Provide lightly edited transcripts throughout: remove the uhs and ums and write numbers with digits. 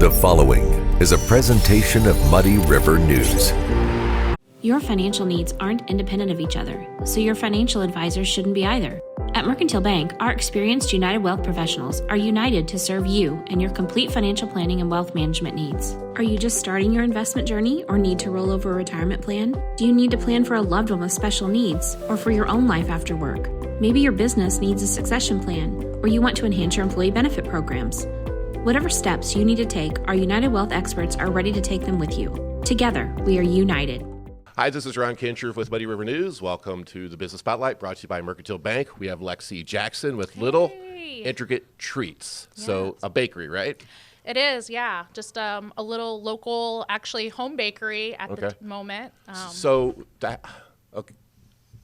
The following is a presentation of Muddy River News. Your financial needs aren't independent of each other, so your financial advisors shouldn't be either. At Mercantile Bank, our experienced United Wealth professionals are united to serve you and your complete financial planning and wealth management needs. Are you just starting your investment journey or need to roll over a retirement plan? Do you need to plan for a loved one with special needs or for your own life after work? Maybe your business needs a succession plan or you want to enhance your employee benefit programs. Whatever steps you need to take, our United Wealth experts are ready to take them with you. Together, we are united. Hi, this is Ron Kincher with Muddy River News. Welcome to the Business Spotlight, brought to you by Mercantile Bank. We have Lexi Jackson with Little Intricate Treats. Yes. So a bakery, right? It is, yeah. Just a little local, actually home bakery at the moment.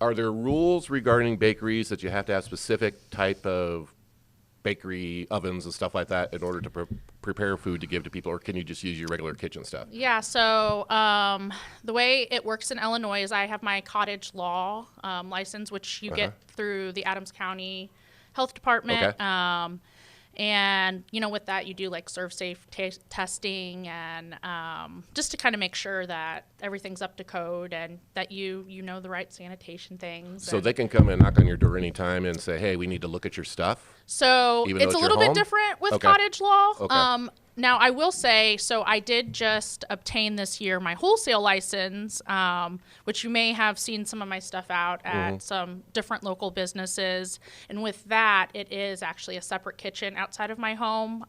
Are there rules regarding bakeries that you have to have specific type of bakery ovens and stuff like that in order to prepare food to give to people, or can you just use your regular kitchen stuff? Yeah, so the way it works in Illinois is I have my cottage law license, which you get through the Adams County Health Department. Okay. And, you know, with that, you do like serve safe testing and just to kind of make sure that everything's up to code and that you know the right sanitation things. So they can come and knock on your door anytime and say, hey, we need to look at your stuff? So it's a little bit different with cottage law. Okay. Now, I will say, so I did just obtain this year my wholesale license, which you may have seen some of my stuff out at some different local businesses. And with that, it is actually a separate kitchen outside of my home.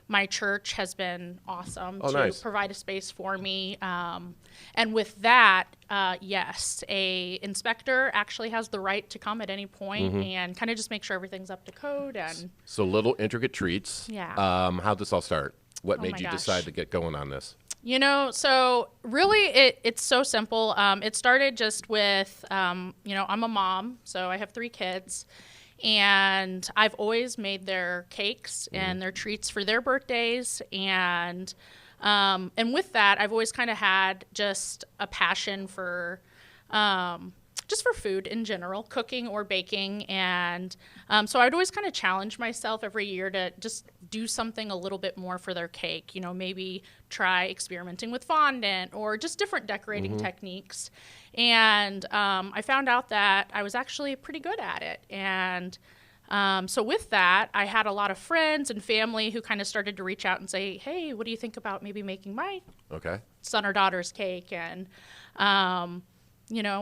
My church has been awesome to provide a space for me. And with that, yes, a inspector actually has the right to come at any point and kind of just make sure everything's up to code. And so Little Intricate Treats. Yeah. How'd this all start? What made you decide to get going on this? You know, so really it's so simple. It started just with, I'm a mom, so I have 3 kids. And I've always made their cakes and their treats for their birthdays. And with that, I've always kind of had just a passion for just for food in general, cooking or baking. And so I'd always kind of challenge myself every year to just do something a little bit more for their cake. You know, maybe try experimenting with fondant or just different decorating techniques. And I found out that I was actually pretty good at it. And so with that, I had a lot of friends and family who kind of started to reach out and say, hey, what do you think about maybe making my son or daughter's cake? And,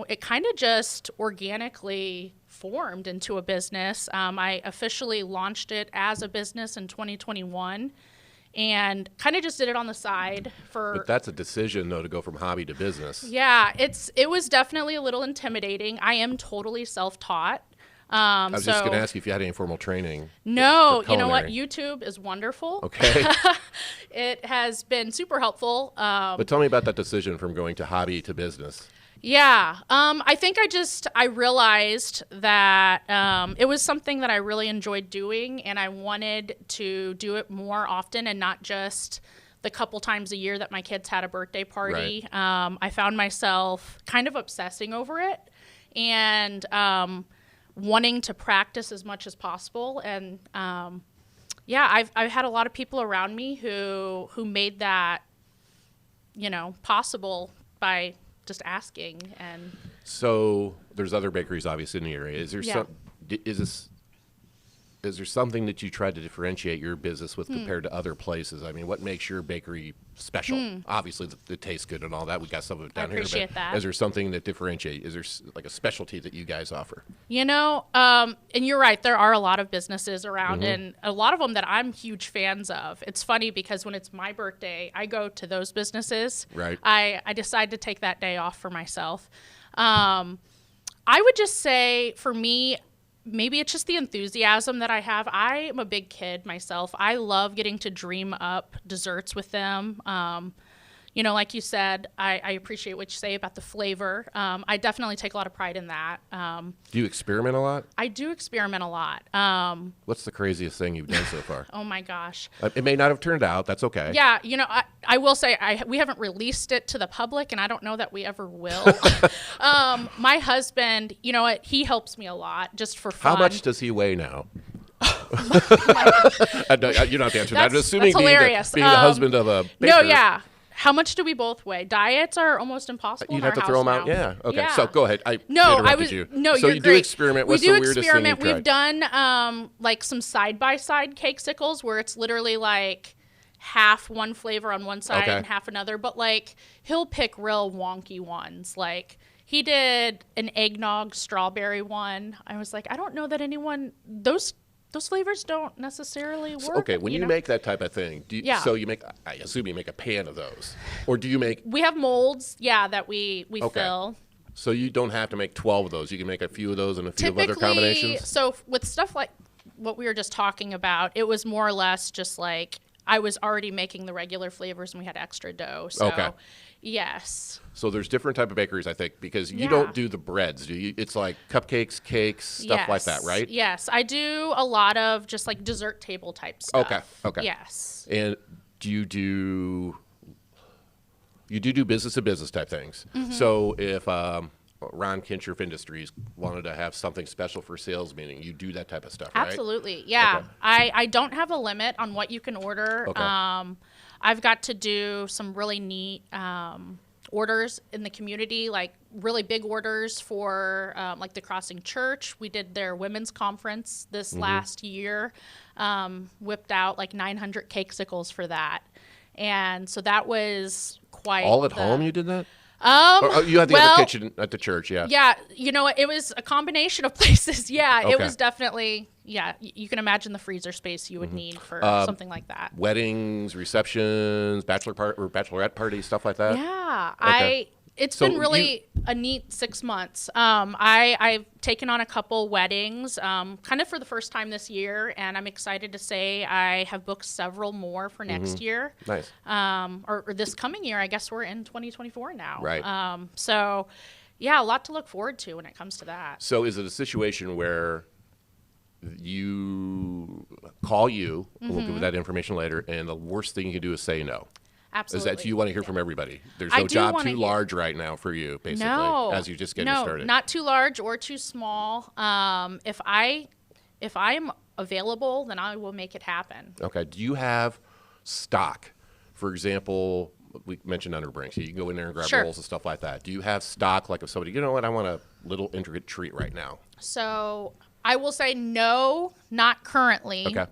it kind of just organically formed into a business. I officially launched it as a business in 2021. And kind of just did it on the side But that's a decision, though, to go from hobby to business. Yeah, it was definitely a little intimidating. I am totally self-taught. I was just going to ask you if you had any formal training. No, you know what? YouTube is wonderful. Okay. It has been super helpful. But tell me about that decision from going to hobby to business. Yeah, I think I realized that it was something that I really enjoyed doing, and I wanted to do it more often and not just the couple times a year that my kids had a birthday party. Right. I found myself kind of obsessing over it and wanting to practice as much as possible. And I've had a lot of people around me who made that, possible by just asking. And so there's other bakeries obviously in the area. Is there something that you try to differentiate your business with compared to other places? I mean, what makes your bakery special? Obviously, it tastes good and all that. We got some of it down here. I appreciate that. Is there something that differentiates? Is there like a specialty that you guys offer? And you're right. There are a lot of businesses around, and a lot of them that I'm huge fans of. It's funny because when it's my birthday, I go to those businesses. Right. I decide to take that day off for myself. I would just say, for me, maybe it's just the enthusiasm that I have. I am a big kid myself. I love getting to dream up desserts with them. Like you said, I appreciate what you say about the flavor. I definitely take a lot of pride in that. Do you experiment a lot? I do experiment a lot. What's the craziest thing you've done so far? Oh my gosh. It may not have turned out. That's okay. Yeah. I will say we haven't released it to the public, and I don't know that we ever will. My husband, he helps me a lot just for fun. How much does he weigh now? No, you don't have to answer that. I'm assuming That's hilarious. being the husband of a baker. No, yeah. How much do we both weigh? Diets are almost impossible. You'd in have our to throw them house out. now. Yeah. Okay. Yeah. So go ahead. I No, interrupted you. No, so you're you great. do experiment. What's the weirdest thing you've tried? We've done like some side-by-side cakesicles where it's literally like half one flavor on one side and half another. But like he'll pick real wonky ones. Like he did an eggnog strawberry one. I was like, I don't know that anyone those flavors don't necessarily work. Okay, when you make that type of thing, so you make, I assume you make a pan of those, or do you make? We have molds, that we fill. So you don't have to make 12 of those. You can make a few of those and a few of other combinations. So with stuff like what we were just talking about, it was more or less just like I was already making the regular flavors and we had extra dough. So yes. So there's different type of bakeries, I think, because you don't do the breads, do you? It's like cupcakes, cakes, stuff like that, right? Yes, I do a lot of just like dessert table type stuff. Okay. Yes. And do you do business to business type things? Mm-hmm. So if Ron Kinshirf Industries wanted to have something special for sales meeting, you do that type of stuff, right? Absolutely. Yeah. Okay. I don't have a limit on what you can order. Okay. I've got to do some really neat orders in the community, like really big orders for like the Crossing Church. We did their women's conference this last year, whipped out like 900 cakesicles for that. And so that was quite all at home you did that? Or you had the other kitchen at the church, yeah. Yeah, it was a combination of places. Yeah, it was definitely, you can imagine the freezer space you would need for something like that. Weddings, receptions, bachelorette parties, stuff like that? Yeah, it's been really a neat 6 months. I've taken on a couple weddings, kind of for the first time this year, and I'm excited to say I have booked several more for next year. Nice. Or this coming year. I guess we're in 2024 now. Right. So, a lot to look forward to when it comes to that. So is it a situation where you call you, we'll give you that information later, and the worst thing you can do is say no? Absolutely. Is that you want to hear from everybody? There's no job too large right now for you, basically, as you're just getting started. No, not too large or too small. If I am available, then I will make it happen. Okay. Do you have stock? For example, we mentioned underbring, so you can go in there and grab rolls and stuff like that. Do you have stock, like if somebody, you know what, I want a little intricate treat right now? So I will say no, not currently. Okay.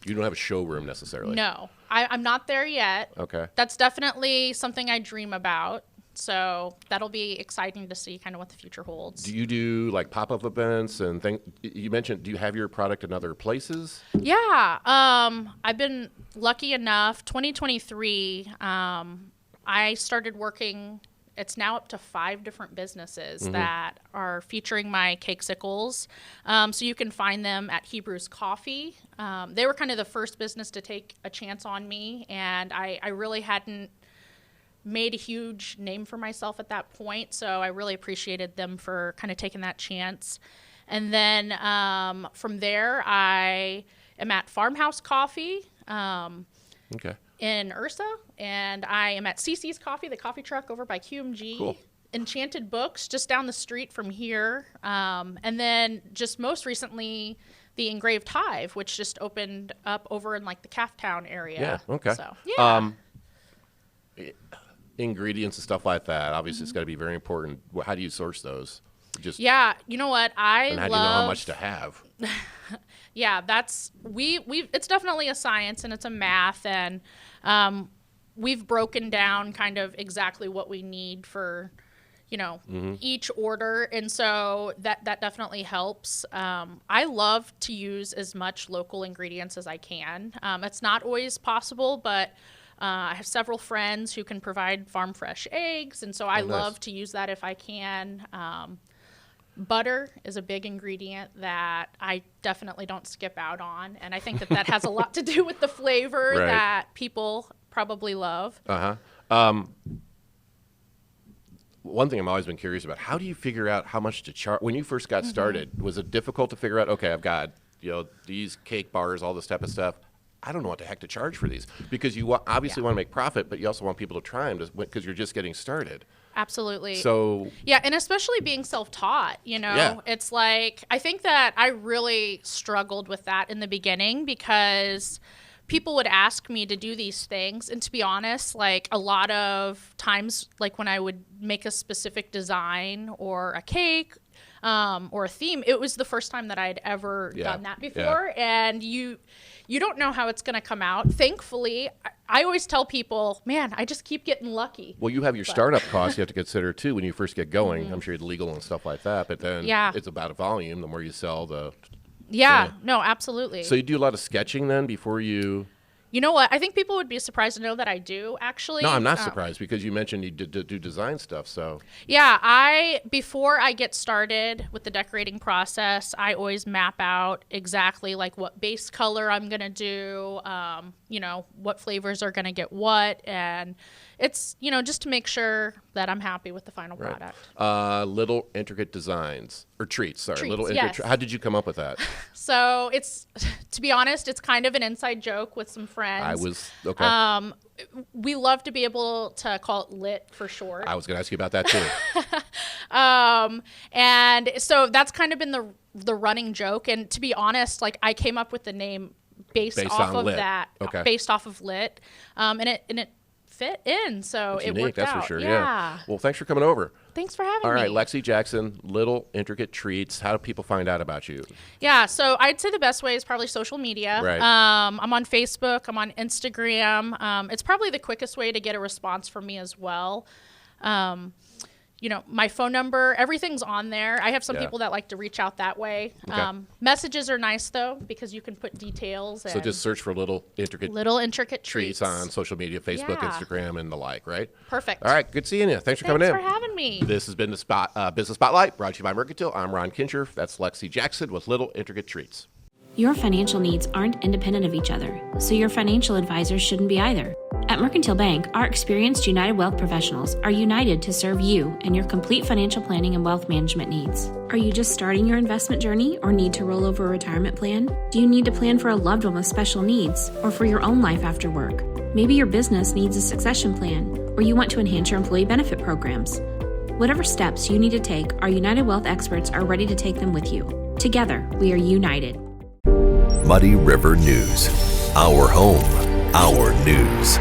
You don't have a showroom necessarily. No. I'm not there yet. Okay. That's definitely something I dream about. So that'll be exciting to see kind of what the future holds. Do you do like pop-up events and things? You mentioned, do you have your product in other places? Yeah. I've been lucky enough. 2023, I started working. It's now up to 5 different businesses that are featuring my cakesicles. So you can find them at Hebrews Coffee. They were kind of the first business to take a chance on me, and I really hadn't made a huge name for myself at that point. So I really appreciated them for kind of taking that chance. And then from there, I am at Farmhouse Coffee. In Ursa, and I am at CC's Coffee, the coffee truck over by QMG. Cool. Enchanted Books, just down the street from here. And then just most recently, the Engraved Hive, which just opened up over in like the Calftown area. Yeah, okay. So, yeah. Ingredients and stuff like that, obviously it's got to be very important. How do you source those? You know what? And how do you know how much to have? Yeah, that's it's definitely a science and it's a math, and we've broken down kind of exactly what we need for each order, and so that definitely helps. I love to use as much local ingredients as I can. It's not always possible, but I have several friends who can provide farm fresh eggs, and so I love to use that if I can. Butter is a big ingredient that I definitely don't skip out on, and I think that has a lot to do with the flavor that people probably love. One thing I've always been curious about, how do you figure out how much to charge? When you first got started, was it difficult to figure out, okay, I've got these cake bars, all this type of stuff. I don't know what the heck to charge for these, because you obviously want to make profit, but you also want people to try them because you're just getting started. absolutely. So yeah, and especially being self-taught, Yeah. it's like, I think that I really struggled with that in the beginning because people would ask me to do these things. And to be honest, like a lot of times, like when I would make a specific design or a cake or a theme, it was the first time that I'd ever done that before. And you don't know how it's going to come out. Thankfully, I always tell people, man, I just keep getting lucky. Well, you have your startup costs you have to consider too when you first get going. I'm sure it's legal and stuff like that, but then it's about a volume. The more you sell, the no, absolutely. So you do a lot of sketching then before you. You know what? I think people would be surprised to know that I do, actually. No, I'm not surprised because you mentioned you do design stuff. So yeah, before I get started with the decorating process, I always map out exactly like what base color I'm gonna do, what flavors are gonna get what, and it's just to make sure that I'm happy with the final product. Little intricate designs or treats. Sorry, Treats, little intricate. yes. How did you come up with that? So it's, to be honest, it's kind of an inside joke with some friends. Okay. We love to be able to call it Lit for short. I was going to ask you about that too. And so that's kind of been the running joke. And to be honest, like I came up with the name based off of Lit. that, Okay. based off of Lit, and it fit in, so It's it unique, worked that's out. for sure. Yeah. Well, thanks for coming over. Thanks for having me. All right, Lexi Jackson, Little Intricate Treats. How do people find out about you? Yeah, so I'd say the best way is probably social media. Right. I'm on Facebook. I'm on Instagram. It's probably the quickest way to get a response from me as well. My phone number, everything's on there. I have some people that like to reach out that way. Okay. Messages are nice, though, because you can put details. So just search for Little Intricate Treats on social media, Facebook, Yeah. Instagram, and the like, right? Perfect. All right, good seeing you. Thanks for coming in. Thanks for having me. This has been the Business Spotlight, brought to you by Mercantile. I'm Ron Kincher. That's Lexi Jackson with Little Intricate Treats. Your financial needs aren't independent of each other, so your financial advisors shouldn't be either. At Mercantile Bank, our experienced United Wealth professionals are united to serve you and your complete financial planning and wealth management needs. Are you just starting your investment journey or need to roll over a retirement plan? Do you need to plan for a loved one with special needs or for your own life after work? Maybe your business needs a succession plan or you want to enhance your employee benefit programs. Whatever steps you need to take, our United Wealth experts are ready to take them with you. Together, we are united. Muddy River News. Our home, our news.